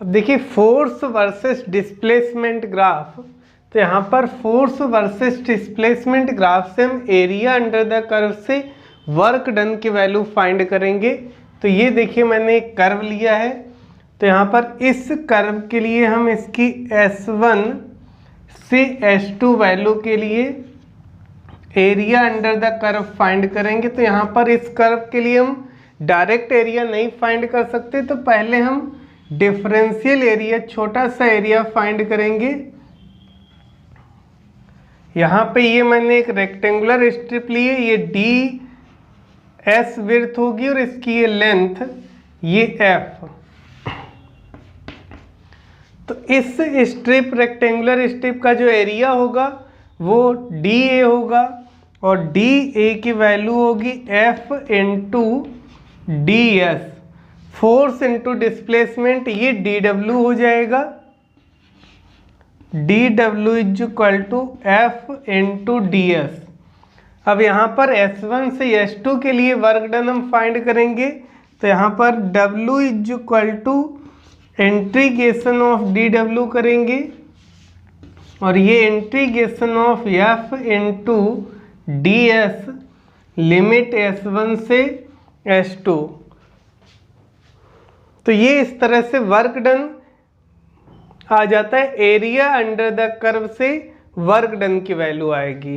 अब देखिए force versus displacement graph. तो यहाँ पर फोर्स वर्सेस डिस्प्लेसमेंट ग्राफ से हम एरिया अंडर द कर्व से वर्क डन की वैल्यू फाइंड करेंगे। तो ये देखिए मैंने एक कर्व लिया है, तो यहाँ पर इस कर्व के लिए हम इसकी S1 से S2 वैल्यू के लिए area under the curve find करेंगे। तो यहाँ पर इस कर्व के लिए हम डायरेक्ट एरिया नहीं फाइंड कर सकते, तो पहले हम डिफरेंशियल एरिया, छोटा सा एरिया फाइंड करेंगे। यहाँ पे ये मैंने एक रेक्टेंगुलर स्ट्रिप ली है, ये DS विड्थ होगी और इसकी ये लेंथ ये F। तो इस स्ट्रिप, रेक्टेंगुलर स्ट्रिप का जो एरिया होगा वो DA होगा और DA की वैल्यू होगी F into DS। Force into displacement ये DW हो जाएगा, DW is equal to F into DS। अब यहाँ पर S1 से S2 के लिए वर्क डन हम फाइंड करेंगे। तो यहाँ पर W is equal to integration of DW करेंगे और ये integration of F into DS limit S1 से S2। तो ये इस तरह से वर्क डन आ जाता है। एरिया अंडर द कर्व से वर्क डन की वैल्यू आएगी।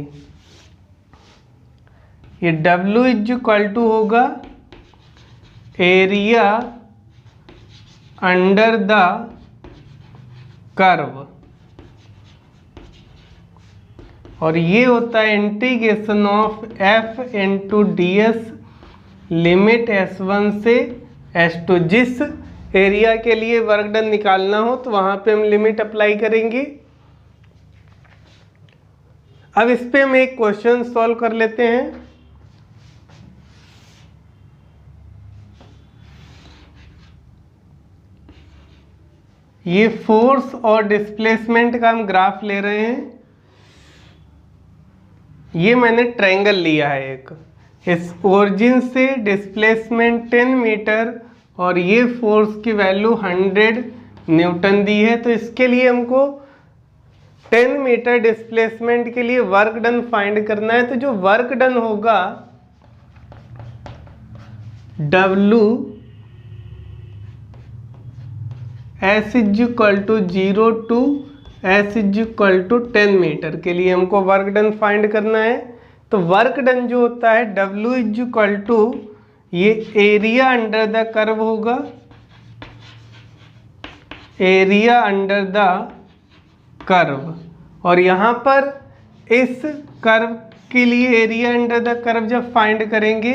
ये W इज इक्वल टू होगा एरिया अंडर द कर्व और ये होता है integration of F into DS limit S1 से S2। जिस एरिया के लिए वर्क डन निकालना हो तो वहां पे हम लिमिट अप्लाई करेंगे। अब इस पे हम एक क्वेश्चन सॉल्व कर लेते हैं। ये फोर्स और डिस्प्लेसमेंट का हम ग्राफ ले रहे हैं। ये मैंने ट्रायंगल लिया है एक, इस ओरिजिन से डिस्प्लेसमेंट 10 मीटर और ये फोर्स की वैल्यू 100 न्यूटन दी है। तो इसके लिए हमको 10 मीटर डिस्प्लेसमेंट के लिए वर्क डन फाइंड करना है। तो जो वर्क डन होगा W S is equal to 0 to S is equal to 10 metre के लिए हमको वर्क डन फाइंड करना है। तो वर्क डन जो होता है W इज इक्वल टू ये एरिया अंडर द कर्व होगा, एरिया अंडर द कर्व। और यहाँ पर इस कर्व के लिए एरिया अंडर द कर्व जब फाइंड करेंगे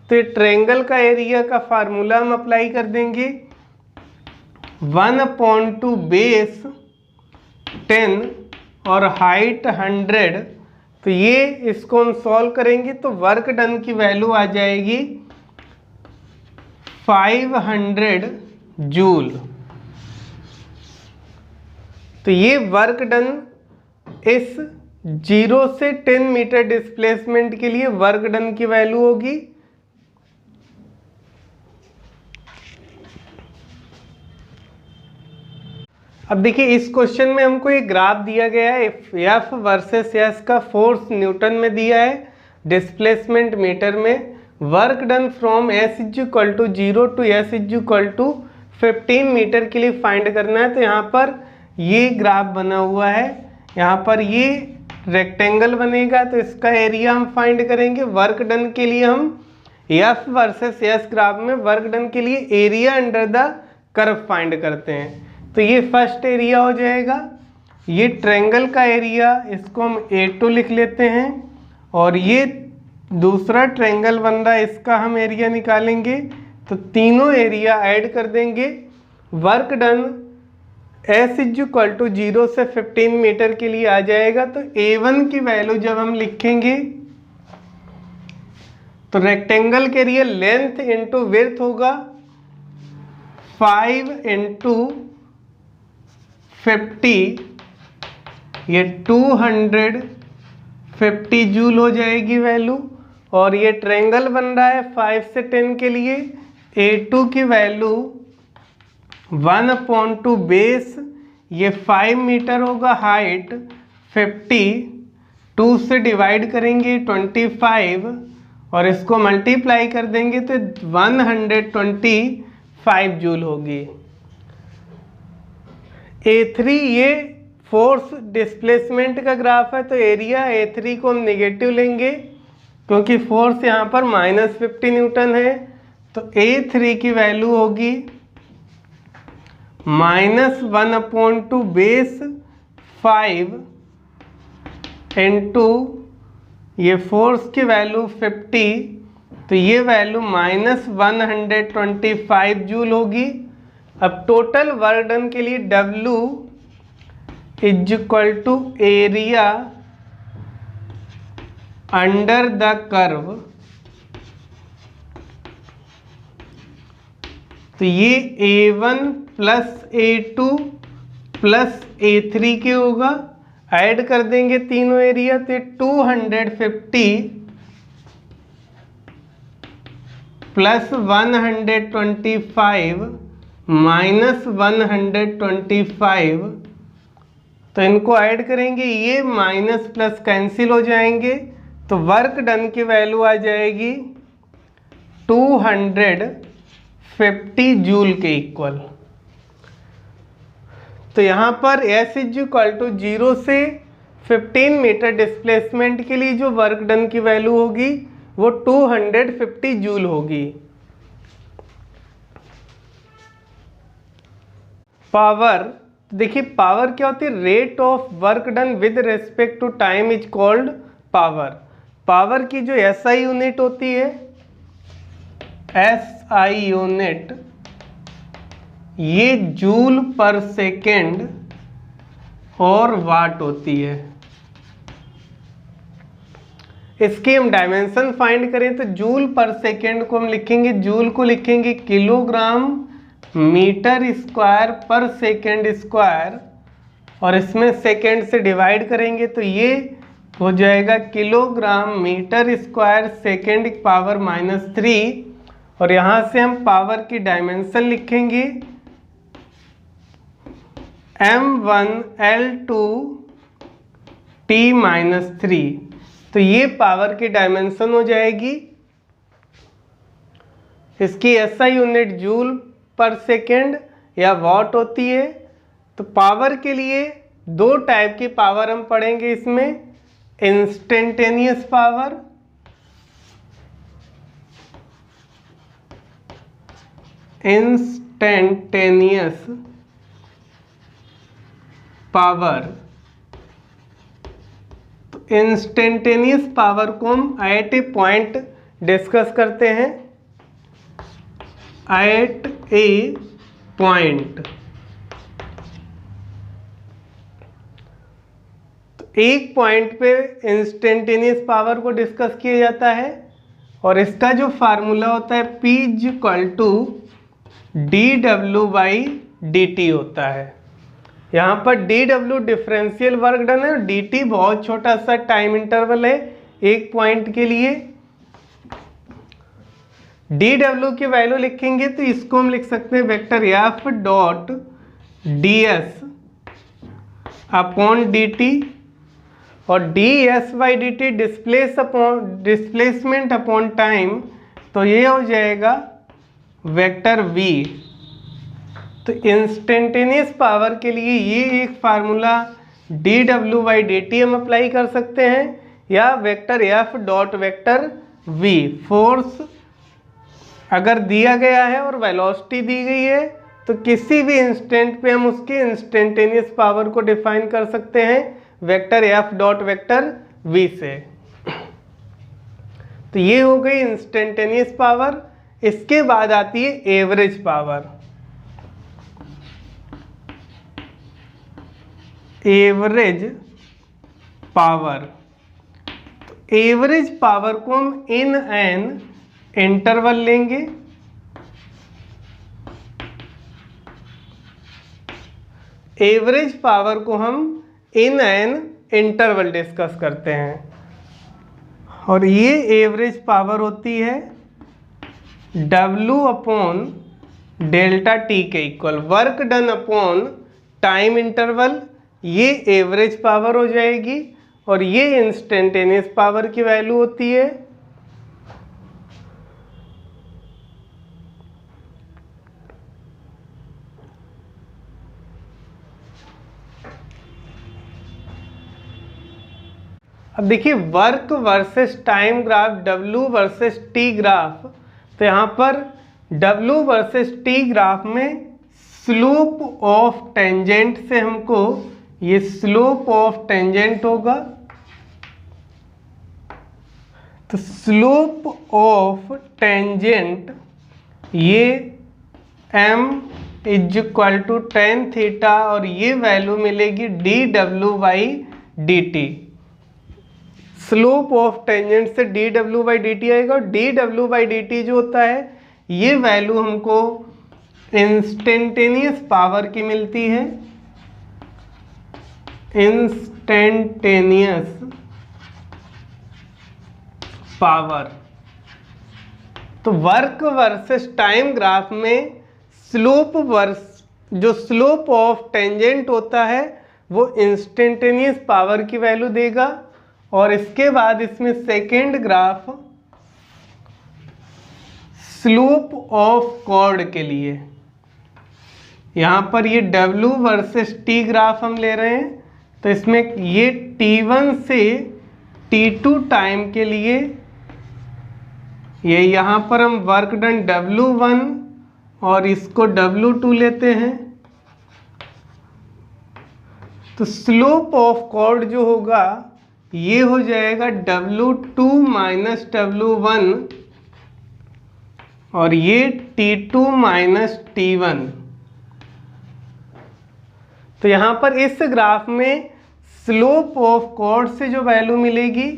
तो ये ट्रायंगल का एरिया का फार्मूला हम अप्लाई कर देंगे, 1/2 बेस 10 और हाइट 100। तो ये इसको हम सॉल्व करेंगे तो वर्क डन की वैल्यू आ जाएगी 500 जूल। तो ये वर्क डन इस 0 से 10 मीटर डिस्प्लेसमेंट के लिए वर्क डन की वैल्यू होगी। अब देखिए इस क्वेश्चन में हमको एक ग्राफ दिया गया है, F वर्सेस S का फोर्स न्यूटन में दिया है, डिस्प्लेसमेंट मीटर में। Work done from S is equal to 0 to S is equal to 15 metre के लिए फाइंड करना है। तो यहाँ पर ये ग्राफ बना हुआ है, यहाँ पर ये रेक्टेंगल बनेगा तो इसका एरिया हम फाइंड करेंगे। वर्क डन के लिए हम F वर्सेस S ग्राफ में वर्क डन के लिए area under the curve find करते हैं। तो ये फर्स्ट एरिया हो जाएगा, ये ट्रायंगल का एरिया, इसको हम A2 लिख लेते हैं। और ये दूसरा ट्रायंगल बन रहा है, इसका हम एरिया निकालेंगे। तो तीनों एरिया ऐड कर देंगे। Work done S is equal to 0 से 15 मीटर के लिए आ जाएगा। तो A1 की वैल्यू जब हम लिखेंगे तो रेक्टेंगल के लिए लेंथ इंटू विड्थ होगा 5 इंटू 50, ये 250 जूल हो जाएगी वैल्यू। और ये ट्रायंगल बन रहा है 5 से 10 के लिए, A2 की वैल्यू 1/2 बेस, ये 5 मीटर होगा, हाइट 50, 2 से डिवाइड करेंगे 25 और इसको मल्टीप्लाई कर देंगे तो 125 जूल होगी। A3 ये फोर्स डिस्प्लेसमेंट का ग्राफ है, तो एरिया A3 को हम नेगेटिव लेंगे क्योंकि फोर्स यहाँ पर -50 न्यूटन है। तो A3 की वैल्यू होगी -1/2 बेस 5 इंटू ये फोर्स की वैल्यू 50, तो ये वैल्यू -125 जूल होगी। अब टोटल वर्क डन के लिए W is equal to area under the curve, तो ये A1 plus A2 plus A3 के होगा, ऐड कर देंगे तीनों एरिया तो 250 प्लस 125 माइनस 125, तो इनको ऐड करेंगे, ये माइनस प्लस कैंसिल हो जाएंगे, तो वर्क डन की वैल्यू आ जाएगी 250 जूल के इक्वल। तो यहाँ पर S इज इक्वल टू 0 से 15 मीटर डिस्प्लेसमेंट के लिए जो वर्क डन की वैल्यू होगी वो 250 जूल होगी। पावर, देखिए पावर क्या होती है, rate of work done with respect to time is called power. Power की जो SI यूनिट होती है, SI यूनिट, ये जूल पर सेकेंड और वाट होती है। इसके हम डायमेंशन फाइंड करें तो जूल पर सेकेंड को हम लिखेंगे, जूल को लिखेंगे किलोग्राम मीटर स्क्वायर पर सेकेंड स्क्वायर, और इसमें सेकेंड से डिवाइड करेंगे तो ये हो जाएगा kilogram metre square second power -3, और यहाँ से हम पावर की डायमेंशन लिखेंगे M1L2 T-3, तो ये पावर की डायमेंशन हो जाएगी। इसकी SI unit joule per second या वॉट होती है। तो पावर के लिए दो टाइप की पावर हम पढ़ेंगे इसमें, इंस्टेंटेनियस पावर, इंस्टेंटेनियस पावर। तो इंस्टेंटेनियस पावर को हम एट ए पॉइंट डिस्कस करते हैं, एट ए पॉइंट। तो एक पॉइंट पे इंस्टेंटेनियस पावर को डिस्कस किया जाता है, और इसका जो फार्मूला होता है P = dW/dt होता है। यहाँ पर dW डिफरेंशियल वर्क डन है, और dt बहुत छोटा सा टाइम इंटरवल है एक पॉइंट के लिए। dW की वैल्यू लिखेंगे तो इसको हम लिख सकते हैं वेक्टर F.ds/dt, और ds/dt डिस्प्लेसमेंट अपॉन टाइम, तो ये हो जाएगा वेक्टर v। तो इंस्टेंटेनियस पावर के लिए ये एक फार्मूला dW/dt हम अप्लाई कर सकते हैं, या वेक्टर F.v। फोर्स अगर दिया गया है और वेलोसिटी दी गई है तो किसी भी इंस्टेंट पे हम उसके इंस्टेंटेनियस पावर को डिफाइन कर सकते हैं वेक्टर F.v से। तो ये हो गई इंस्टेंटेनियस पावर। इसके बाद आती है एवरेज पावर। एवरेज पावर, तो एवरेज पावर को हम इन एन इंटरवल लेंगे। एवरेज पावर को हम इन एन इंटरवल डिस्कस करते हैं, और ये एवरेज पावर होती है W/N डेल्टा टी के equal, work done upon time interval, ये एवरेज पावर हो जाएगी और ये इंस्टेंटेनियस पावर की वैल्यू होती है। अब देखिए work versus time graph, W versus T graph, तो यहाँ पर W वर्सेस T ग्राफ में स्लोप ऑफ टेंजेंट से हमको ये स्लोप ऑफ टेंजेंट होगा, तो स्लोप ऑफ टेंजेंट ये m is equal to tan theta और ये वैल्यू मिलेगी dW/dt। स्लोप ऑफ टेंजेंट से dW/dt आएगा और dW/dt जो होता है ये वैल्यू हमको इंस्टेंटेनियस पावर की मिलती है, इंस्टेंटेनियस पावर। तो वर्क वर्सेस टाइम ग्राफ में जो स्लोप ऑफ टेंजेंट होता है वो इंस्टेंटेनियस पावर की वैल्यू देगा। और इसके बाद इसमें second graph slope of chord के लिए, यहाँ पर ये W वर्सेस T ग्राफ हम ले रहे हैं, तो इसमें ये T1 से T2 टाइम के लिए ये यहाँ पर हम वर्क डन W1 और इसको W2 लेते हैं, तो स्लोप ऑफ कॉर्ड जो होगा ये हो जाएगा W2 माइनस W1 और ये T2 माइनस T1। तो यहाँ पर इस ग्राफ में स्लोप ऑफ कॉर्ड से जो वैल्यू मिलेगी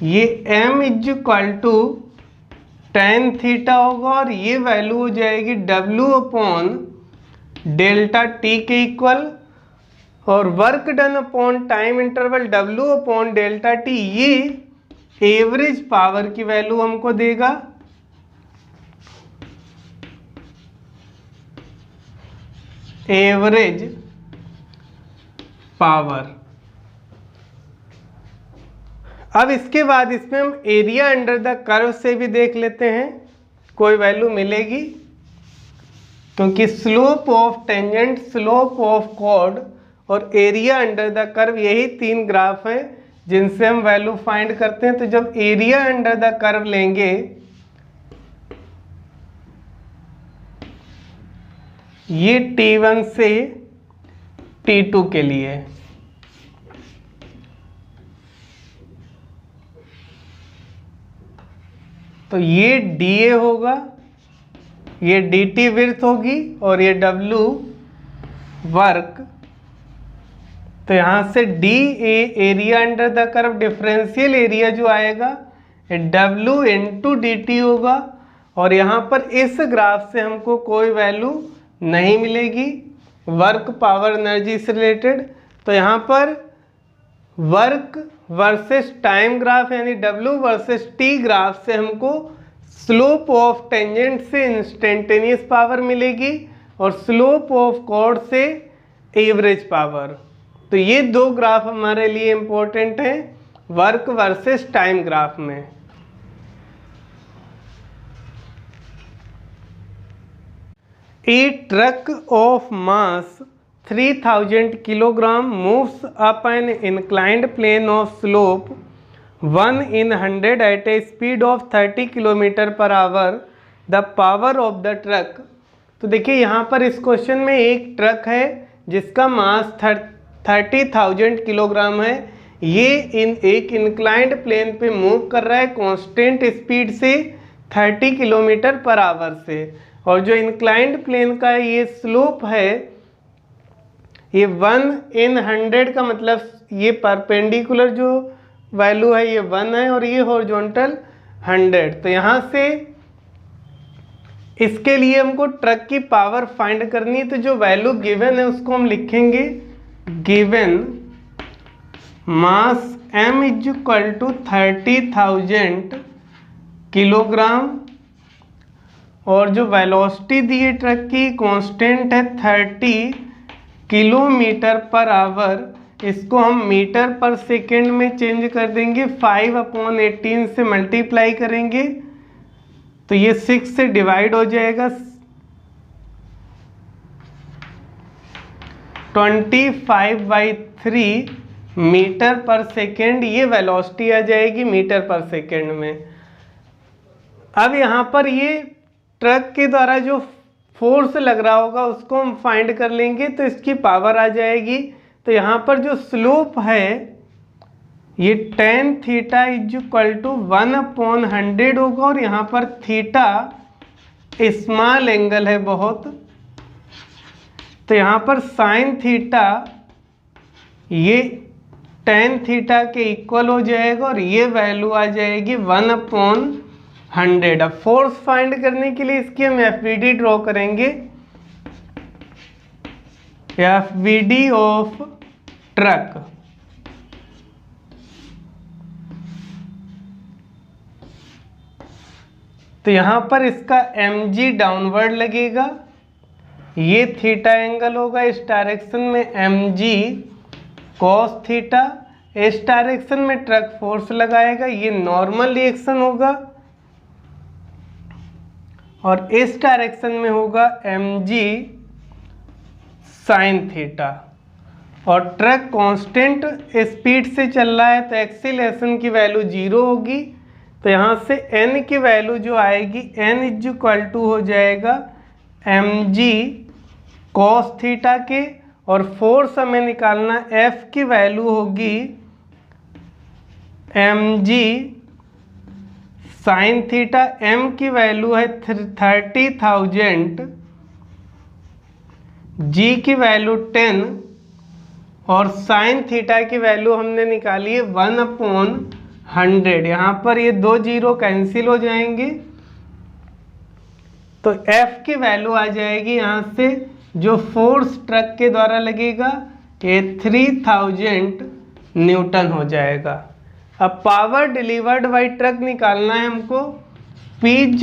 ये m is equal to tan theta होगा और ये वैल्यू हो जाएगी W अपॉन डेल्टा टी के इक्वल, और work done upon time interval W upon delta T ये एवरेज पावर की वैल्यू हमको देगा। Average power. अब इसके बाद इसमें हम एरिया अंडर द कर्व से भी देख लेते हैं, कोई वैल्यू मिलेगी, क्योंकि slope of tangent, slope of chord और एरिया अंडर द कर्व यही तीन ग्राफ हैं जिनसे हम वैल्यू फाइंड करते हैं। तो जब एरिया अंडर द कर्व लेंगे ये T1 से T2 के लिए, तो ये DA होगा, ये DT विड्थ होगी और ये W वर्क। तो यहाँ से DA area under the curve, differential area जो आएगा W इंटू DT होगा, और यहाँ पर इस ग्राफ से हमको कोई वैल्यू नहीं मिलेगी वर्क पावर एनर्जी से रिलेटेड। तो यहाँ पर वर्क वर्सेस टाइम ग्राफ यानी W वर्सेस T ग्राफ से हमको स्लोप ऑफ टेंजेंट से इंस्टेंटेनियस पावर मिलेगी और स्लोप ऑफ कॉर्ड से एवरेज पावर। तो ये दो ग्राफ हमारे लिए इंपॉर्टेंट हैं वर्क वर्सेस टाइम ग्राफ में। A truck of mass 3000 kilogram moves up an inclined plane of slope 1 in 100 at a speed of 30 km per hour. The power of the truck। तो देखिए यहाँ पर इस question में एक truck है जिसका मास 30,000 किलोग्राम है। ये एक इंक्लाइंड प्लेन पे मूव कर रहा है कांस्टेंट स्पीड से 30 किलोमीटर पर आवर से, और जो इंक्लाइंड प्लेन का ये स्लोप है ये 1 in 100 का मतलब ये परपेंडिकुलर जो वैल्यू है ये 1 है और ये हॉरिजॉन्टल 100। तो यहाँ से इसके लिए हमको ट्रक की पावर फाइंड करनी है, तो जो वैल्यू गिवन है उसको हम लिखेंगे given mass m is equal to 30,000 kilogram, और जो वेलोसिटी दी है ट्रक की कांस्टेंट है 30 किलोमीटर पर आवर। इसको हम मीटर पर सेकेंड में चेंज कर देंगे, 5/18 से मल्टीप्लाई करेंगे तो ये 6 से डिवाइड हो जाएगा, 25/3 मीटर पर सेकेंड, ये वेलोसिटी आ जाएगी मीटर पर सेकेंड में। अब यहाँ पर ये ट्रक के द्वारा जो फोर्स लग रहा होगा उसको हम फाइंड कर लेंगे, तो इसकी पावर आ जाएगी। तो यहाँ पर जो स्लोप है ये tan थीटा = 1/100 होगा, और यहाँ पर थीटा स्मॉल एंगल है बहुत, तो यहाँ पर साइन थीटा ये tan थीटा के इक्वल हो जाएगा, और ये वैल्यू आ जाएगी 1/100। अब फोर्स फाइंड करने के लिए इसकी हम FVD ड्रॉ करेंगे, FVD ऑफ ट्रक। तो यहाँ पर इसका mg डाउनवर्ड लगेगा, ये थीटा एंगल होगा, इस डायरेक्शन में mg cos थीटा, इस डायरेक्शन में ट्रक फोर्स लगाएगा, ये नॉर्मल रिएक्शन होगा, और इस डायरेक्शन में होगा mg sin थीटा। और ट्रक कांस्टेंट स्पीड से चल रहा है तो एक्सीलरेशन की वैल्यू 0 होगी, तो यहाँ से n की वैल्यू जो आएगी n = हो जाएगा mg cos थीटा के, और फोर्स हमें निकालना F की वैल्यू होगी mg sin थीटा, m की वैल्यू है 30,000, g की वैल्यू 10, और साइन थीटा की वैल्यू हमने निकाली है 1/100। यहाँ पर ये 2 जीरो कैंसिल हो जाएंगे, तो F की वैल्यू आ जाएगी यहाँ से, जो फोर्स ट्रक के द्वारा लगेगा ये 3000 न्यूटन हो जाएगा। अब पावर डिलीवर्ड बाई ट्रक निकालना है हमको, P =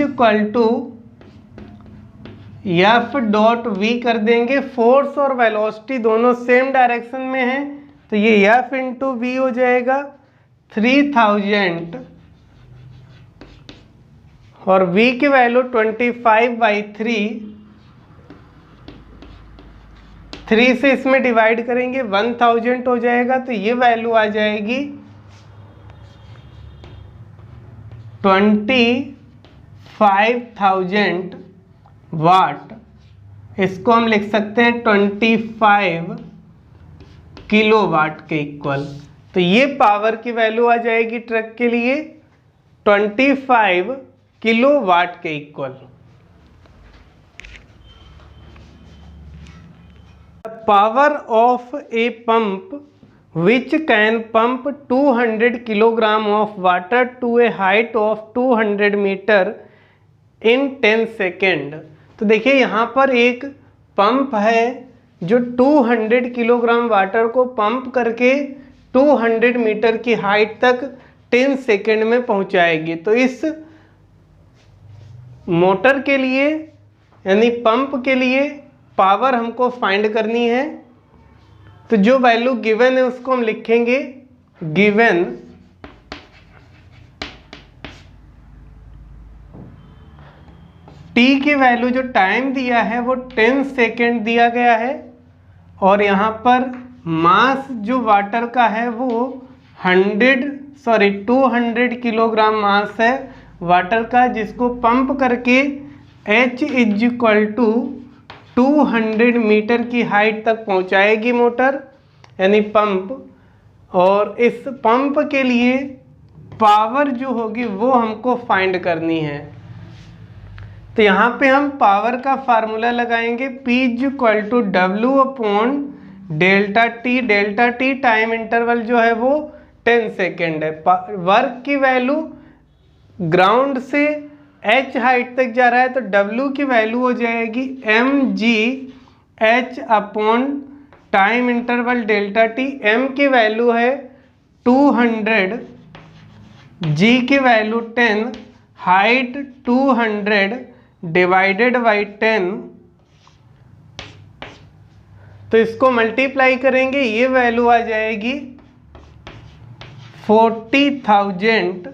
F.V कर देंगे, फोर्स और वेलोसिटी दोनों सेम डायरेक्शन में है, तो ये F × V हो जाएगा 3000, और V की वैल्यू 25/3, 3 से इसमें डिवाइड करेंगे 1000 हो जाएगा, तो ये वैल्यू आ जाएगी 25,000 वाट। इसको हम लिख सकते हैं 25 किलोवाट के इक्वल। तो ये पावर की वैल्यू आ जाएगी ट्रक के लिए 25 किलोवाट के equal. Power of a pump which can pump 200 kilogram of water to a height of 200 meter in 10 second. तो देखिए यहाँ पर एक पंप है जो 200 किलोग्राम वाटर को पंप करके 200 मीटर की हाइट तक 10 सेकेंड में पहुँचाएगी। तो इस मोटर के लिए यानी पंप के लिए पावर हमको फाइंड करनी है। तो जो वैल्यू गिवन है उसको हम लिखेंगे गिवन टी की वैल्यू जो टाइम दिया है वो 10 सेकेंड दिया गया है, और यहाँ पर मास जो वाटर का है वो 200 किलोग्राम मास है वाटर का, जिसको पंप करके H = 200 मीटर की हाइट तक पहुंचाएगी मोटर यानी पंप। और इस पंप के लिए पावर जो होगी वो हमको फाइंड करनी है। तो यहाँ पे हम पावर का फार्मूला लगाएंगे, P = W/ΔT। Delta T time interval जो है वो 10 सेकेंड है। वर्क की वैल्यू ग्राउंड से H हाइट तक जा रहा है तो W की वैल्यू हो जाएगी mgh upon time interval delta T. M की वैल्यू है 200, G की वैल्यू 10, हाइट 200 डिवाइडेड बाई 10, तो इसको मल्टीप्लाई करेंगे, ये वैल्यू आ जाएगी 40,000।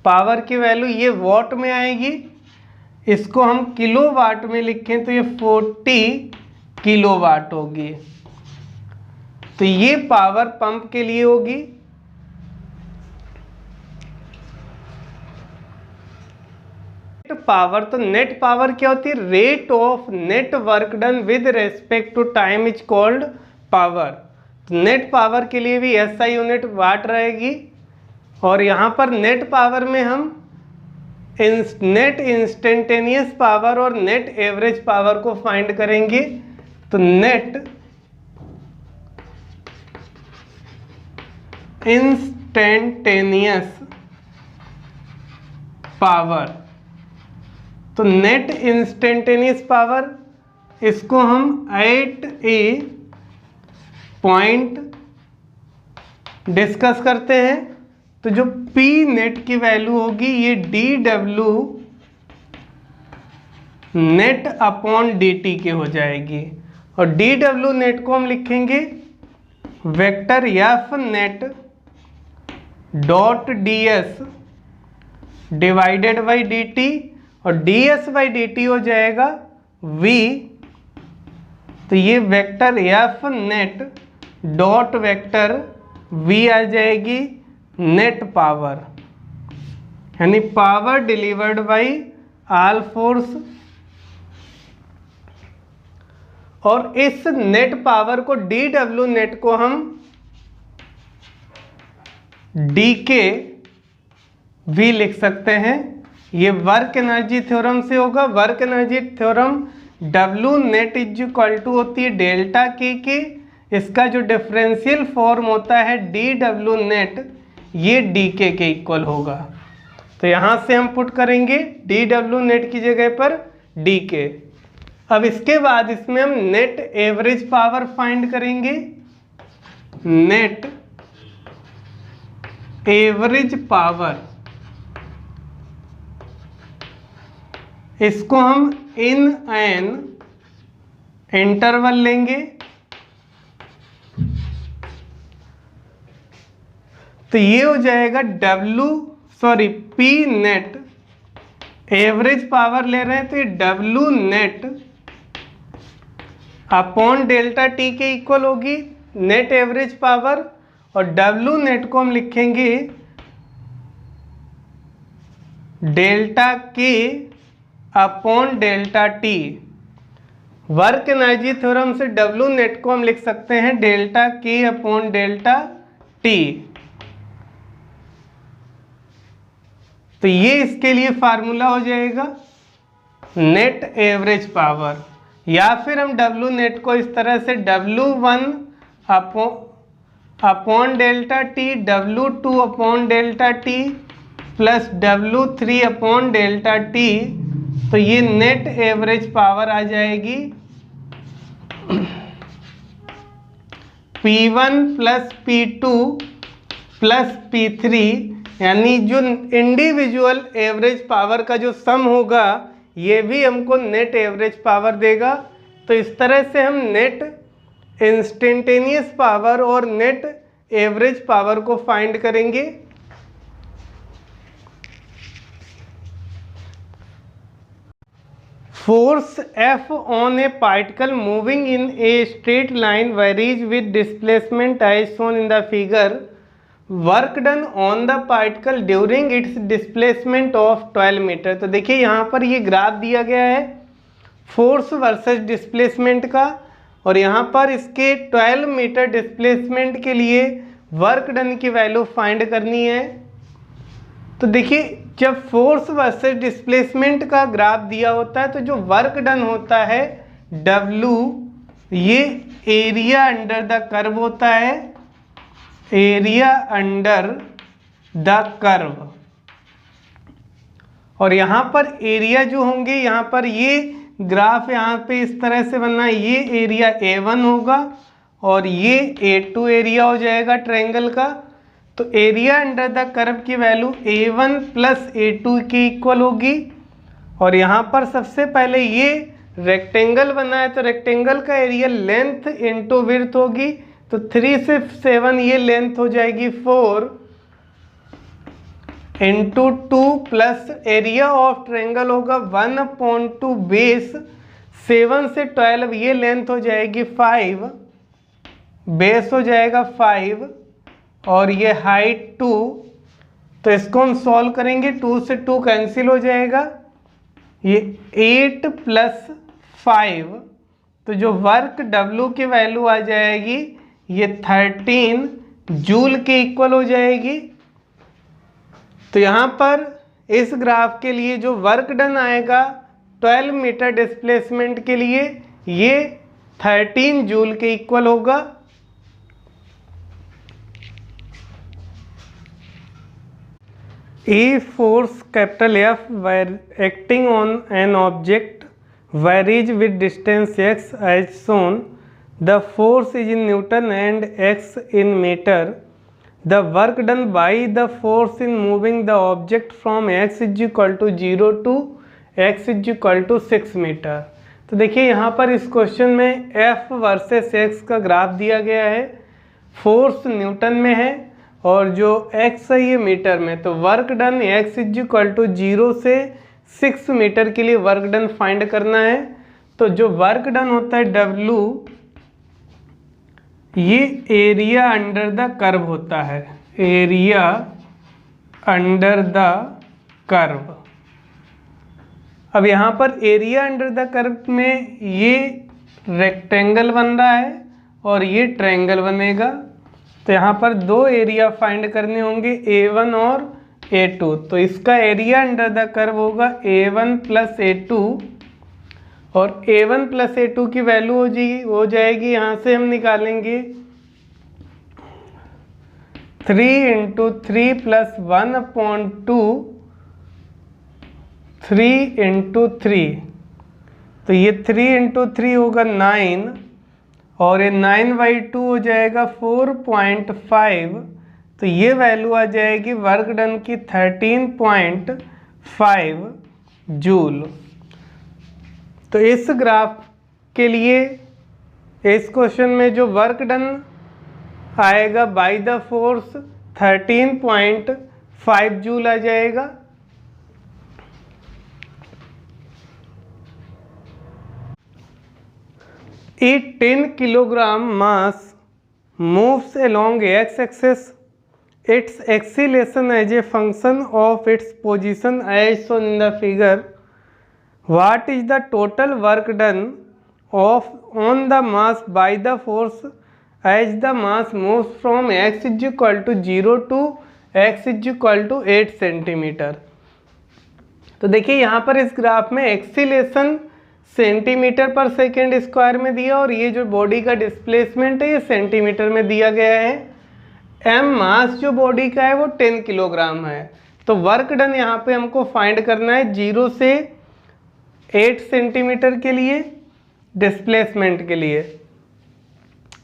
पावर की वैल्यू ये वॉट में आएगी, इसको हम किलोवाट में लिखें तो ये 40 किलोवाट होगी। तो ये पावर पंप के लिए होगी। पावर, तो नेट पावर क्या होती है? Rate of net work done with respect to time is called power. तो नेट पावर के लिए भी SI यूनिट वाट रहेगी। और यहाँ पर नेट पावर में हम नेट इंस्टेंटेनियस पावर और नेट एवरेज पावर को फाइंड करेंगे। तो नेट इंस्टेंटेनियस पावर, तो नेट इंस्टेंटेनियस पावर इसको हम एट ए पॉइंट डिस्कस करते हैं। तो जो P नेट की वैल्यू होगी ये dW नेट अपॉन dt के हो जाएगी। और dW नेट को हम लिखेंगे vector F net dot ds divided by dt, और ds बाई dt हो जाएगा v। तो ये vector F net dot vector v आ जाएगी नेट पावर, यानी power delivered by all force. और इस नेट पावर को dW नेट को हम dk भी लिख सकते हैं। ये वर्क एनर्जी थ्योरम से होगा। Work energy theorem W net is equal to होती है डेल्टा के। इसका जो डिफरेंशियल फॉर्म होता है dW नेट, ये dk के इक्वल होगा। तो यहाँ से हम पुट करेंगे dW नेट की जगह पर dk। अब इसके बाद इसमें हम नेट एवरेज पावर फाइंड करेंगे। नेट एवरेज पावर, इसको हम इन एन इंटरवल लेंगे। तो ये हो जाएगा P नेट, एवरेज पावर ले रहे हैं तो ये W net upon delta T के इक्वल होगी नेट एवरेज पावर। और W नेट को हम लिखेंगे delta K upon delta T। Work energy theorem से W नेट को हम लिख सकते हैं delta K upon delta T। तो ये इसके लिए फार्मूला हो जाएगा नेट एवरेज पावर। या फिर हम W नेट को इस तरह से W1 upon delta T, W2 upon delta T plus W3 upon delta T। तो ये नेट एवरेज पावर आ जाएगी P1 plus P2 plus P3, यानी जो इंडिविजुअल एवरेज पावर का जो सम होगा ये भी हमको नेट एवरेज पावर देगा। तो इस तरह से हम नेट इंस्टेंटेनियस पावर और नेट एवरेज पावर को फाइंड करेंगे। Force F on a particle moving in a straight line varies with displacement as shown in the figure. Work done on the particle during its displacement of 12 metre. तो देखिए यहाँ पर ये graph दिया गया है फोर्स वर्सेस डिस्प्लेसमेंट का, और यहाँ पर इसके 12 मीटर डिस्प्लेसमेंट के लिए वर्क डन की वैल्यू फाइंड करनी है। तो देखिए जब फोर्स वर्सेस डिस्प्लेसमेंट का ग्राफ दिया होता है तो जो वर्क डन होता है W, ये एरिया अंडर द कर्व होता है, एरिया अंडर द कर्व। और यहाँ पर एरिया जो होंगे, यहाँ पर ये ग्राफ यहाँ पे इस तरह से बनना, ये एरिया A1 होगा और ये A2 एरिया हो जाएगा ट्रायंगल का। तो एरिया अंडर द कर्व की वैल्यू A1 प्लस A2 के इक्वल होगी। और यहाँ पर सबसे पहले ये रेक्टेंगल बना है तो रेक्टेंगल का एरिया लेंथ इंटू विड्थ होगी, तो 3 से 7 ये लेंथ हो जाएगी 4 into 2 plus area of triangle होगा 1/2 बेस 7 से 12 ये लेंथ हो जाएगी 5, बेस हो जाएगा 5 और ये हाइट 2। तो इसको हम सॉल्व करेंगे, 2 से 2 कैंसिल हो जाएगा, ये 8 प्लस 5, तो जो वर्क W की वैल्यू आ जाएगी ये 13 जूल के इक्वल हो जाएगी। तो यहाँ पर इस ग्राफ के लिए जो वर्क डन आएगा 12 मीटर डिस्प्लेसमेंट के लिए ये 13 जूल के इक्वल होगा। A force capital F were acting on an object varies with distance x as shown. The force is in Newton and x in meter. The work done by the force in moving the object from x is equal to 0 to x is equal to 6 metre. तो देखिए यहाँ पर इस question में F versus x का graph दिया गया है, फोर्स न्यूटन में है और जो x है ये मीटर में। तो work done x is equal to 0 से 6 मीटर के लिए वर्क डन फाइंड करना है। तो जो वर्क डन होता है W, ये एरिया अंडर द कर्व होता है, एरिया अंडर द कर्व। अब यहाँ पर एरिया अंडर द कर्व में ये रेक्टेंगल बन रहा है और ये ट्रायंगल बनेगा। तो यहाँ पर दो एरिया फाइंड करने होंगे A1 और A2। तो इसका एरिया अंडर द कर्व होगा A1 प्लस A2 और A1 प्लस A2 की वैल्यू हो जाएगी, यहाँ से हम निकालेंगे 3 इंटू 3 प्लस 1/2 3 इंटू 3। तो ये 3 इंटू 3 होगा 9 और ये 9/2 हो जाएगा 4.5। तो ये वैल्यू आ जाएगी वर्क डन की 13.5 जूल। तो इस ग्राफ के लिए इस क्वेश्चन में जो वर्क डन आएगा बाय द फोर्स 13.5 जूल आ जाएगा। A 10 kilogram mass moves along x-axis. Its acceleration as a function of its position as shown in the figure. What is the total work done on the mass by the force as the mass moves from x is equal to 0 to x is equal to 8 centimetre. तो देखिए यहाँ पर इस graph में acceleration centimetre पर second square में दिया और ये जो बॉडी का डिस्प्लेसमेंट है ये सेंटीमीटर में दिया गया है। एम मास जो बॉडी का है वो 10 किलोग्राम है। तो वर्क डन यहाँ पे हमको फाइंड करना है 0 से 8 सेंटीमीटर के लिए डिस्प्लेसमेंट के लिए।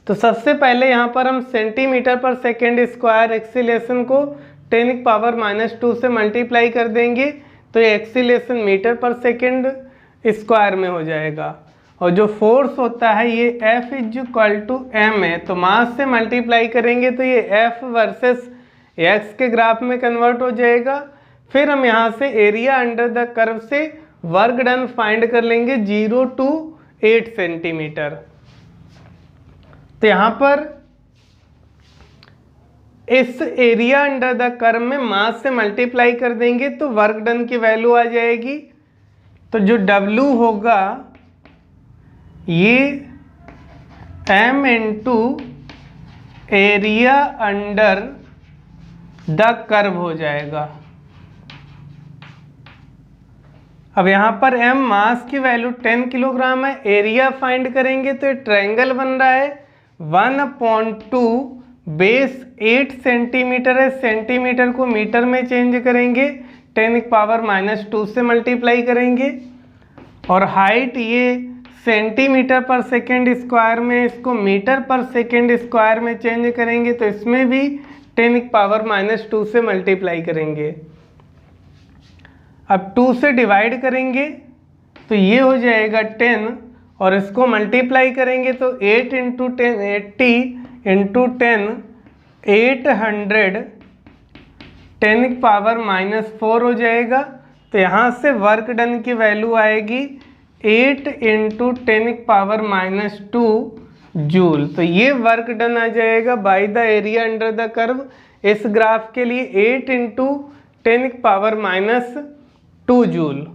तो सबसे पहले यहाँ पर हम सेंटीमीटर पर सेकेंड स्क्वायर एक्सीलेशन को 10⁻⁻² से मल्टीप्लाई कर देंगे तो ये एक्सीलेशन मीटर पर सेकेंड स्क्वायर में हो जाएगा। और जो फोर्स होता है ये F is equal to M है, तो मास से मल्टीप्लाई करेंगे तो ये F वर्सेस X के ग्राफ में कन्वर्ट हो जाएगा। फिर हम यहाँ से एरिया अंडर द कर्व से वर्क डन फाइंड कर लेंगे 0 to 8 सेंटीमीटर। तो यहाँ पर इस एरिया अंडर द कर्व में मास से मल्टीप्लाई कर देंगे तो वर्क डन की वैल्यू आ जाएगी। तो जो W होगा ये M into area under the curve हो जाएगा। अब यहाँ पर M मास की वैल्यू 10 किलोग्राम है, एरिया फाइंड करेंगे तो ये ट्रायंगल बन रहा है 1/2 बेस 8 सेंटीमीटर है, सेंटीमीटर को मीटर में चेंज करेंगे 10⁻⁻² से मल्टीप्लाई करेंगे और हाइट ये सेंटीमीटर पर सेकेंड स्क्वायर में इसको मीटर पर सेकेंड स्क्वायर में चेंज करेंगे तो इसमें भी 10⁻² से मल्टीप्लाई करेंगे। अब 2 से डिवाइड करेंगे तो ये हो जाएगा 10 और इसको मल्टीप्लाई करेंगे तो 8 इंटू 10 80 इंटू 10 800 10⁻⁴ हो जाएगा। तो यहाँ से वर्क डन की वैल्यू आएगी 8 इंटू 10⁻² जूल। तो ये वर्क डन आ जाएगा by the area under the curve इस ग्राफ के लिए 8 into 10⁻² joule.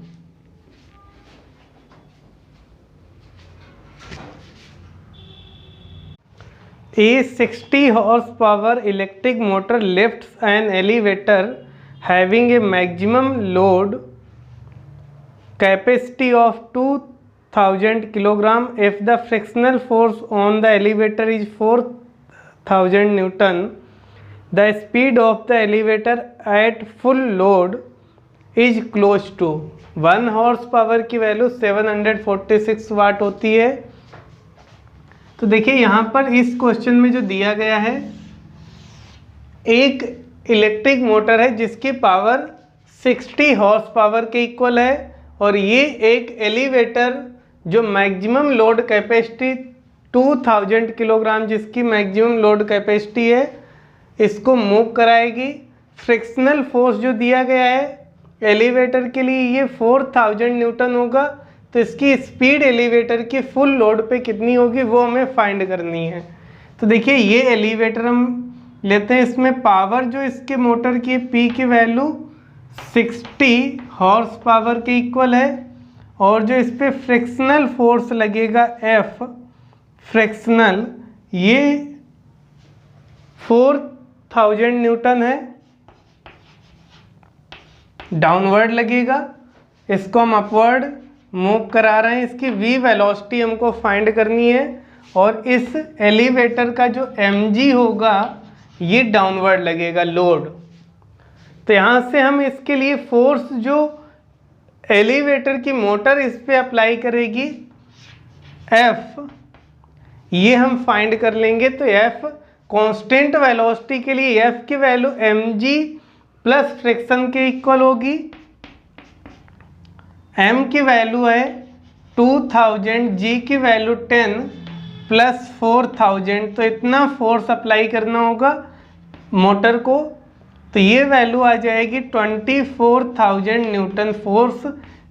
A 60 horsepower electric motor lifts an elevator having a maximum load capacity of 2000 kg if the frictional force on the elevator is 4000 Newton. The speed of the elevator at full load is close to 1 horsepower की value 746 वाट होती है। तो देखिए यहाँ पर इस question में जो दिया गया है, एक इलेक्ट्रिक मोटर है जिसकी पावर 60 हॉर्स पावर के इक्वल है और ये एक एलिवेटर जो मैक्सिमम लोड कैपेसिटी 2000 किलोग्राम जिसकी मैक्सिमम लोड कैपेसिटी है इसको मूव कराएगी। फ्रिक्शनल फोर्स जो दिया गया है एलिवेटर के लिए ये 4000 न्यूटन होगा। तो इसकी स्पीड एलिवेटर की फुल लोड पे कितनी होगी वो हमें फाइंड करनी है। तो देखिए ये एलिवेटर हम लेते हैं, इसमें पावर जो इसके मोटर की P की वैल्यू 60 हॉर्स पावर के इक्वल है और जो इस पे फ्रिक्शनल फोर्स लगेगा F फ्रिक्शनल ये 4000 न्यूटन है, डाउनवर्ड लगेगा। इसको हम अपवर्ड मूव करा रहे हैं। इसकी v वेलोसिटी हमको फाइंड करनी है और इस एलिवेटर का जो mg होगा ये डाउनवर्ड लगेगा लोड। तो यहाँ से हम इसके लिए फोर्स जो एलिवेटर की मोटर इस पे अप्लाई करेगी F ये हम फाइंड कर लेंगे। तो F कांस्टेंट वेलोसिटी के लिए F की वैल्यू mg प्लस फ्रिक्शन के इक्वल होगी। m की वैल्यू है 2000, g की वैल्यू 10 प्लस 4000, तो इतना फोर्स अप्लाई करना होगा मोटर को। तो ये वैल्यू आ जाएगी 24000 न्यूटन फोर्स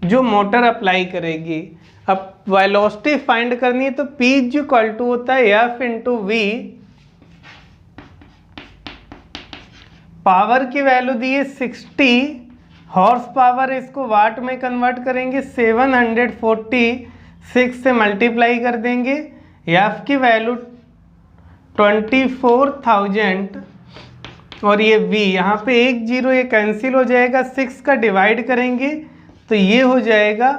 जो मोटर अप्लाई करेगी। अब वेलोसिटी फाइंड करनी है तो P इक्वल टू होता है F इंटू V। पावर की वैल्यू दी है 60 हॉर्स पावर, इसको वाट में कन्वर्ट करेंगे 746 से मल्टीप्लाई कर देंगे। F की वैल्यू 24000 और ये V यहाँ पे 1 0 ये कैंसिल हो जाएगा, 6 का डिवाइड करेंगे तो ये हो जाएगा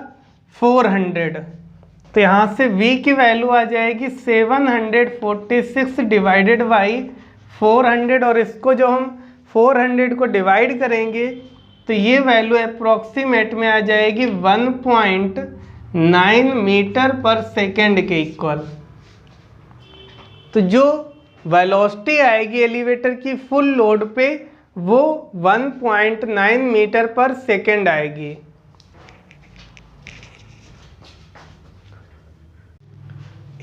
400। तो यहाँ से V की वैल्यू आ जाएगी 746 डिवाइडेड बाई 400 और इसको जो हम 400 को डिवाइड करेंगे तो ये वैल्यू अप्रोक्सीमेट में आ जाएगी 1.9 मीटर पर सेकेंड के इक्वल। तो जो वेलोसिटी आएगी एलिवेटर की फुल लोड पे वो 1.9 मीटर पर सेकेंड आएगी।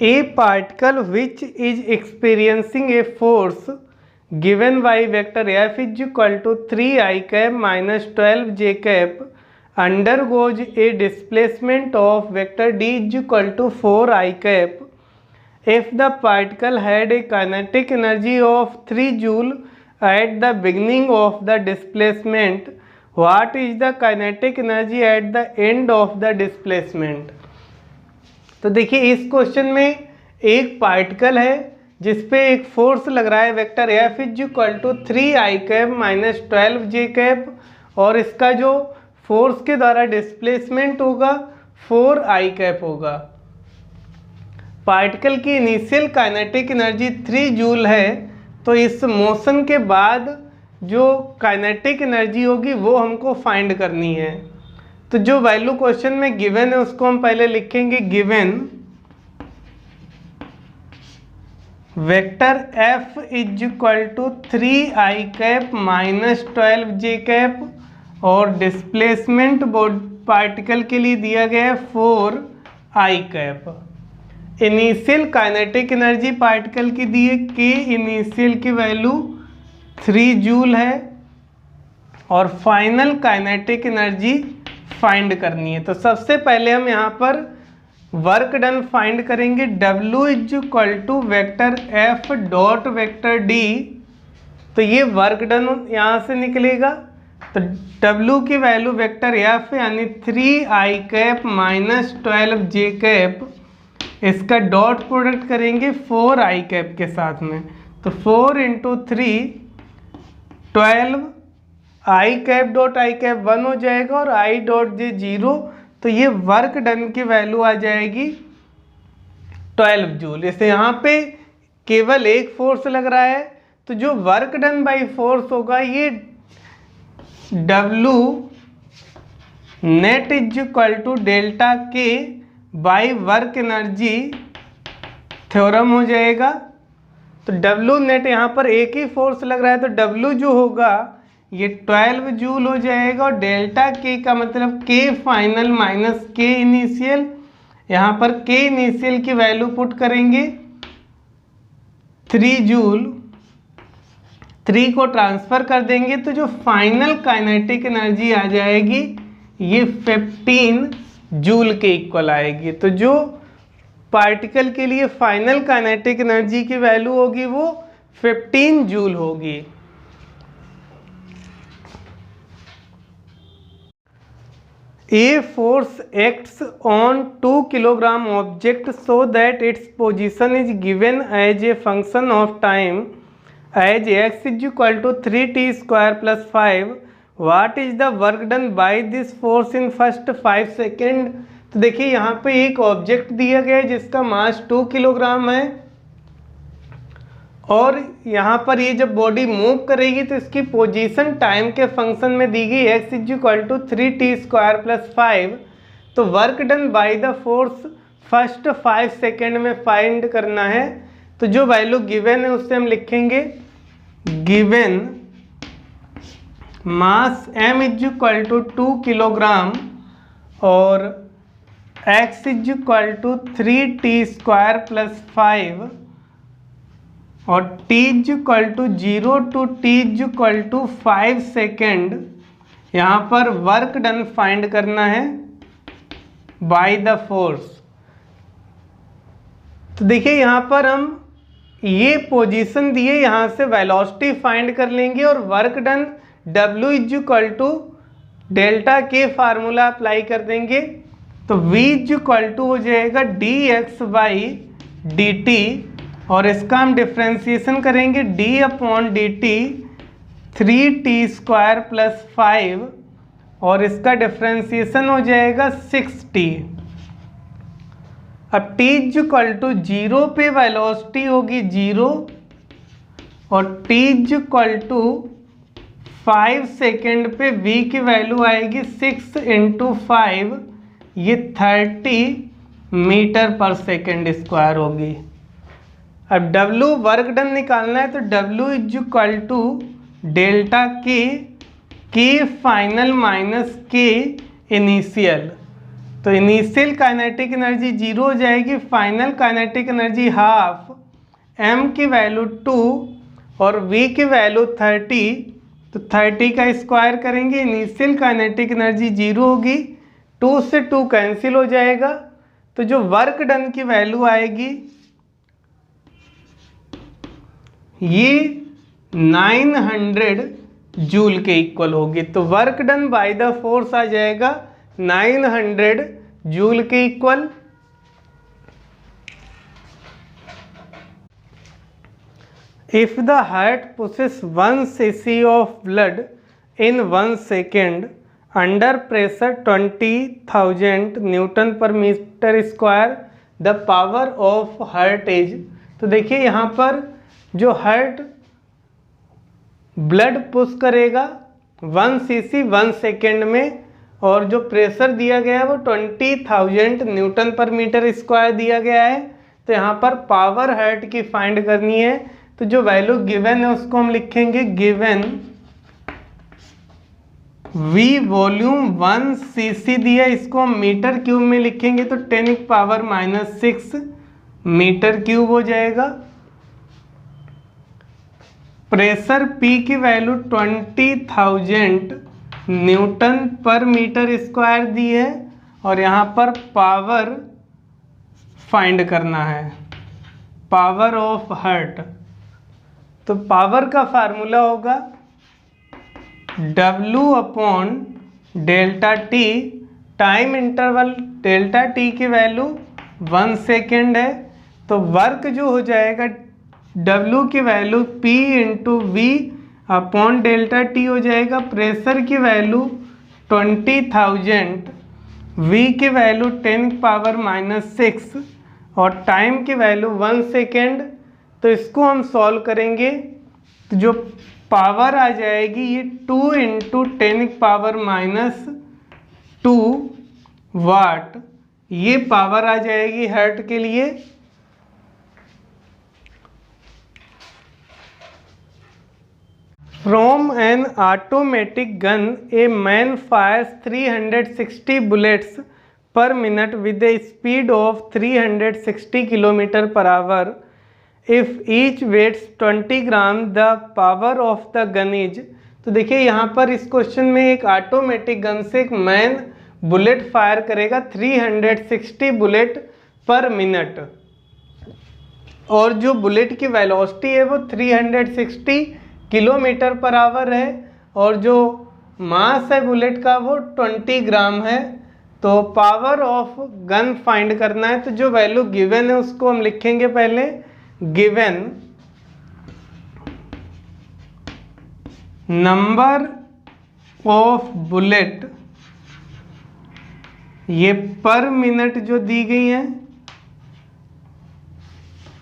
A particle which is experiencing a force given by vector F is equal to 3i cap minus 12j cap undergoes a displacement of vector D is equal to 4i cap if the particle had a kinetic energy of 3 joule at the beginning of the displacement. What is the kinetic energy at the end of the displacement? तो देखिए इस question में एक particle है जिसपे एक force लग रहा है vector F is equal to 3i cap minus 12j cap और इसका जो फोर्स के द्वारा डिस्प्लेसमेंट होगा 4i कैप होगा। पार्टिकल की इनिशियल काइनेटिक एनर्जी 3 जूल है, तो इस मोशन के बाद जो काइनेटिक एनर्जी होगी वो हमको फाइंड करनी है। तो जो वैल्यू क्वेश्चन में गिवन है उसको हम पहले लिखेंगे given vector F is equal to 3i cap minus 12j cap और डिस्प्लेसमेंट पार्टिकल के लिए दिया गया है 4i cap. Initial kinetic energy particle की दी है k इनिशियल की वैल्यू 3 जूल है और फाइनल काइनेटिक एनर्जी फाइंड करनी है। तो सबसे पहले हम यहाँ पर वर्क डन फाइंड करेंगे। W is equal to vector F dot vector D। तो ये वर्क डन यहाँ से निकलेगा। तो W की वैल्यू वेक्टर F यानी 3i cap minus 12j cap, इसका डॉट प्रोडक्ट करेंगे 4i कैप के साथ में। तो 4 into 3 12, i cap dot i cap 1 हो जाएगा और i डॉट j 0। तो ये वर्क डन की वैल्यू आ जाएगी 12 जूल। इसे यहाँ पे केवल एक फोर्स लग रहा है, तो जो वर्क डन बाई फोर्स होगा ये W net is equal to delta के बाई वर्क एनर्जी थ्योरम हो जाएगा। तो W नेट यहाँ पर एक ही फोर्स लग रहा है, तो W जो होगा ये 12 जूल हो जाएगा और डेल्टा के का मतलब के फाइनल माइनस के इनिशियल। यहाँ पर के इनिशियल की वैल्यू पुट करेंगे 3 जूल, 3 को ट्रांसफर कर देंगे तो जो फाइनल काइनेटिक एनर्जी आ जाएगी ये 15 जूल के इक्वल आएगी। तो जो पार्टिकल के लिए फाइनल काइनेटिक एनर्जी की वैल्यू होगी वो 15 जूल होगी। A force acts on 2 kilogram object so that its position is given as a function of time as x is equal to 3t square plus 5. What is the work done by this force in first 5 second. तो देखिए यहाँ पे एक object दिया गया है जिसका मास 2 kilogram है और यहाँ पर ये जब बॉडी मूव करेगी तो इसकी पोजीशन टाइम के फंक्शन में दी गई x is equal to 3t square plus 5। तो work done by the force first 5 second में फाइंड करना है। तो जो वैल्यू गिवन है उससे हम लिखेंगे given mass m is equal to 2 kilogram और x is equal to 3t square plus 5 और t is equal to 0 to t is equal to 5 second. यहाँ पर वर्क डन फाइंड करना है बाय द फोर्स। तो देखिए यहाँ पर हम ये पोजीशन दिए, यहाँ से वेलोसिटी फाइंड कर लेंगे और work done W is equal to delta के फार्मूला अप्लाई कर देंगे। तो V इज इक्वल टू हो जाएगा dx बाई dt और इसका हम डिफ्रेंसिएशन करेंगे d upon dt 3t square plus 5 और इसका डिफ्रेंसिएशन हो जाएगा 6t। अब t इज इक्वल टू 0 पे वेलोसिटी होगी 0 और t is equal to 5 second पे v की वैल्यू आएगी 6 इंटू 5, ये 30 मीटर पर सेकेंड स्क्वायर होगी। अब W वर्क डन निकालना है तो W is equal to delta के फाइनल माइनस के इनिशियल। तो इनिशियल काइनेटिक एनर्जी 0 हो जाएगी, final kinetic energy half, m की वैल्यू 2 और v की वैल्यू 30। तो 30 का स्क्वायर करेंगे, इनिशियल काइनेटिक एनर्जी 0 होगी, 2 से 2 कैंसिल हो जाएगा। तो जो वर्क डन की वैल्यू आएगी ये 900 जूल के इक्वल होगी। तो work done by the force आ जाएगा 900 जूल के इक्वल। If the heart pushes 1 cc of blood in 1 second under pressure 20,000 newton per metre square, the power of heart is. तो देखिए यहाँ पर जो हार्ट ब्लड पुश करेगा 1 cc 1 सेकेंड में और जो प्रेशर दिया गया है वो 20,000 न्यूटन पर मीटर स्क्वायर दिया गया है। तो यहाँ पर पावर हर्ट की फाइंड करनी है। तो जो वैल्यू गिवन है उसको हम लिखेंगे गिवन V वॉल्यूम 1 cc दिया, इसको हम मीटर क्यूब में लिखेंगे तो 10⁻⁻6 मीटर क्यूब हो जाएगा। प्रेशर P की value 20,000 newton per metre square दी है और यहाँ पर पावर फाइंड करना है, पावर ऑफ हर्ट। तो पावर का फार्मूला होगा W/Δt, time interval delta T की वैल्यू 1 सेकेंड है। तो वर्क जो हो जाएगा W की वैल्यू P/V/Δt हो जाएगा। प्रेशर की वैल्यू 20,000, V की वैल्यू 10⁻⁻6 और टाइम की वैल्यू 1 सेकेंड। तो इसको हम सॉल्व करेंगे तो जो पावर आ जाएगी ये 2 × 10⁻⁻2 वाट, ये पावर आ जाएगी हर्ट के लिए। From an automatic gun, a man fires 360 bullets per minute with a speed of 360 km/h. If each weighs 20 gram, the power of the gun is। तो देखिए यहाँ पर इस क्वेश्चन में एक ऑटोमेटिक गन से एक मैन बुलेट फायर करेगा 360 बुलेट पर मिनट और जो बुलेट की वेलोसिटी है वो 360 km/h है और जो मास है बुलेट का वो 20 ग्राम है। तो पावर ऑफ गन फाइंड करना है। तो जो वैल्यू गिवन है उसको हम लिखेंगे पहले गिवन नंबर ऑफ बुलेट, ये पर मिनट जो दी गई है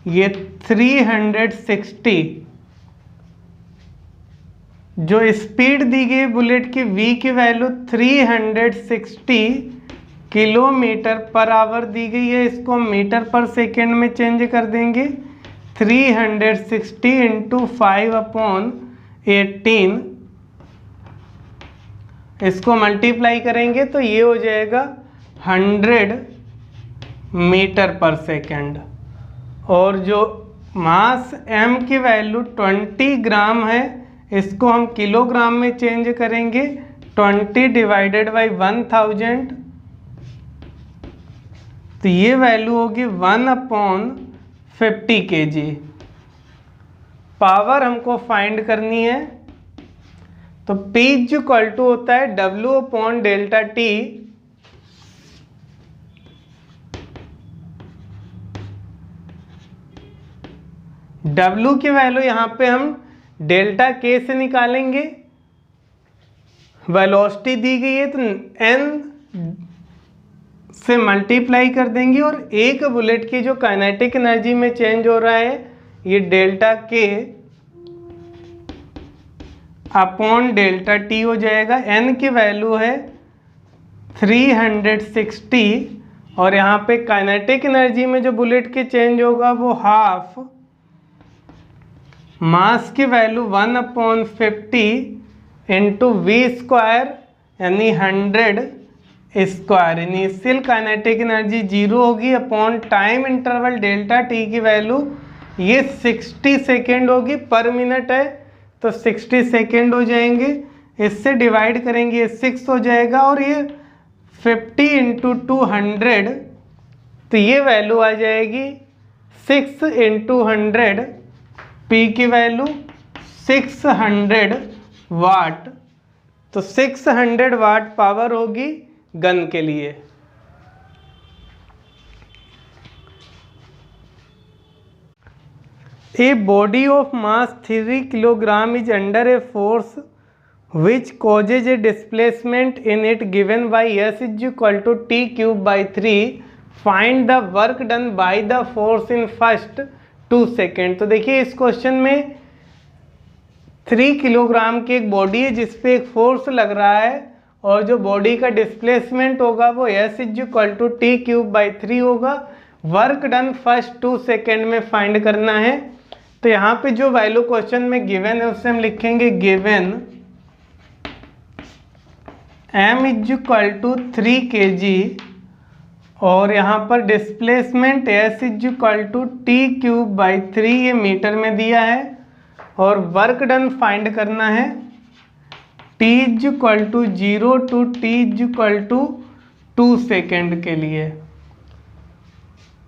ये 360, जो स्पीड दी गई बुलेट की V की वैल्यू 360 km/h दी गई है। इसको हम मीटर पर सेकेंड में चेंज कर देंगे। 360 × 5/18, इसको मल्टीप्लाई करेंगे तो ये हो जाएगा 100 मीटर पर सेकेंड। और जो मास M की वैल्यू 20 ग्राम है, इसको हम किलोग्राम में चेंज करेंगे। 20 / 1000, तो ये वैल्यू होगी 1/50 kg। पावर हमको फाइंड करनी है तो P = होता है W/Δt, W की वैल्यू यहाँ पे हम डेल्टा K से निकालेंगे। वेलोसिटी दी गई है तो N से मल्टीप्लाई कर देंगे और एक बुलेट की जो काइनेटिक एनर्जी में चेंज हो रहा है ये delta K upon delta T हो जाएगा। N की वैल्यू है 360 और यहाँ पे काइनेटिक एनर्जी में जो बुलेट की चेंज होगा वो हाफ, मास की वैल्यू 1/50 × V² यानी 100 स्क्वायर। इनिशियल काइनेटिक एनर्जी 0 होगी upon time interval delta T की वैल्यू ये 60 सेकेंड होगी, पर मिनट है तो 60 सेकेंड हो जाएंगे। इससे डिवाइड करेंगे 6 हो जाएगा और ये 50 × 200, तो ये वैल्यू आ जाएगी 6 × 100। P की वैल्यू 600 वाट, तो 600 वाट पावर होगी गन के लिए। A body of mass 3 kg is under a force which causes a displacement in it given by S = T³/3. Find the work done by the force in first 2 second. तो देखिए इस question में 3 kilogram की एक body है जिस पे एक फोर्स लग रहा है और जो बॉडी का डिस्प्लेसमेंट होगा वो S = T³/3 होगा। वर्क डन फर्स्ट 2 सेकेंड में फाइंड करना है। तो यहाँ पे जो वैल्यू क्वेश्चन में गिवन है उससे हम लिखेंगे given m is equal to 3 kg और यहाँ पर displacement s is equal to t³/3 ये मीटर में दिया है और वर्क डन फाइंड करना है t is equal to 0 to t is equal to 2 second के लिए।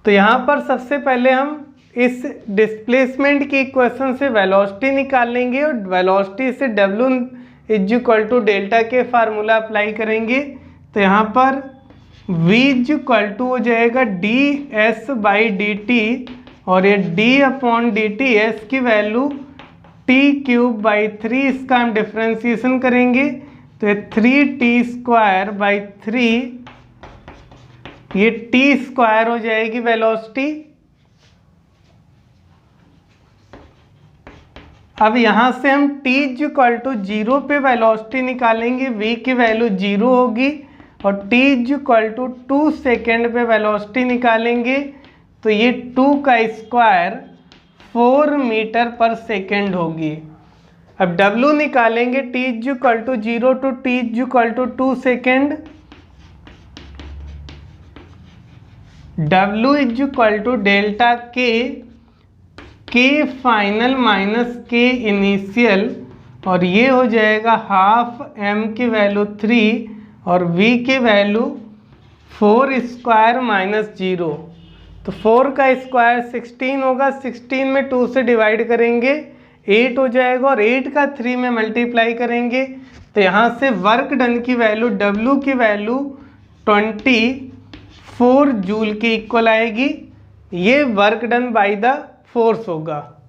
तो यहाँ पर सबसे पहले हम इस डिस्प्लेसमेंट की इक्वेशन से वेलोसिटी निकाल लेंगे और वेलोसिटी से w is equal to delta के फार्मूला अप्लाई करेंगे। तो यहाँ पर v इज इक्वल टू हो जाएगा ds/dt और ये d/dt s की वैल्यू t³/3 इसका हम डिफ्रेंसिएशन करेंगे तो ये 3t²/3 ये t² हो जाएगी वेलोसिटी। अब यहाँ से हम t इज इक्वल टू 0 पे वेलोसिटी निकालेंगे, v की वैल्यू 0 होगी और t is equal to 2 second पे वेलोसिटी निकालेंगे तो ये 2 का स्क्वायर 4 मीटर पर सेकेंड होगी। अब w निकालेंगे t is equal to 0 to t is equal to 2 second, w is equal to delta के फाइनल माइनस के इनिशियल और ये हो जाएगा हाफ m की वैल्यू 3 और v की वैल्यू 4² माइनस 0। तो 4 का स्क्वायर 16 होगा, 16 में 2 से डिवाइड करेंगे 8 हो जाएगा और 8 का 3 में मल्टीप्लाई करेंगे तो यहाँ से वर्क डन की वैल्यू w की वैल्यू 24 जूल की इक्वल आएगी। ये work done by the force होगा।